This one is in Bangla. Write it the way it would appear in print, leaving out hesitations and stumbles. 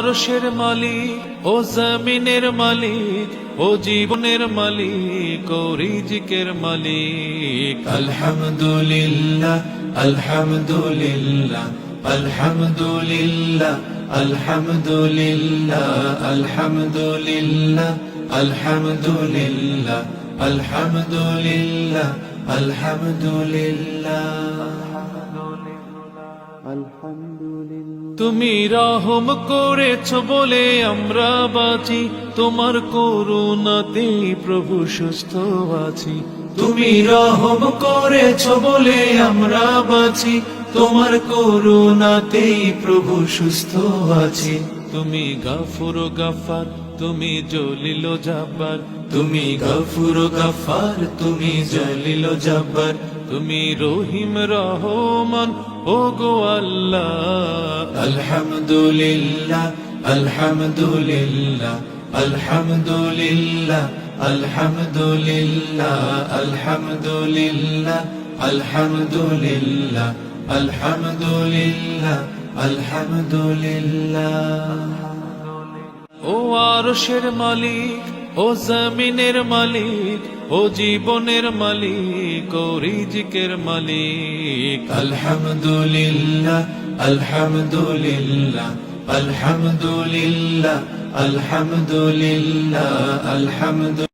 আরশের মালিক, ও জমিনের মালিক, ও জীবনের মালিক, ও রিজিকের মালিক। আলহামদুলিল্লাহ আলহামদুলিল্লাহ আলহামদুলিল্লাহ আলহামদুলিল্লাহ আলহামদুলিল্লাহ আলহামদুলিল্লাহ আলহামদুলিল্লাহ আলহামদুলিল্লাহ। তুমি রহম করেছ বলে আমরা বাঁচি, তোমার করুণাতে প্রভু সুস্থ আছি। তুমি রহম করেছ বলে আমরা বাঁচি, তোমার করুণাতেই প্রভু সুস্থ আছি। তুমি গাফুর ও গাফার, তুমি জলিল ও জাব্বার, তুমি গফুর ও গফার, তুমি জলিল ও জব্বার। তুমি রহিম রহমান, ও গো আল্লাহ। আলহামদুলিল্লাহ আলহামদুলিল্লাহ আলহামদুলিল্লাহ আলহামদুলিল্লাহ আলহামদুলিল্লাহ আলহামদুলিল্লাহ আলহামদুলিল্লাহ আলহামদুলিল্লাহ। ও আরশের মালিক, ও জমিনের মালিক, ও জীবনের মালিক, ও রিজিকের মালিক। আলহামদুলিল্লাহ আলহামদুলিল্লাহ আলহামদুলিল্লাহ আলহামদুলিল্লাহ আলহামদুলিল্লাহ।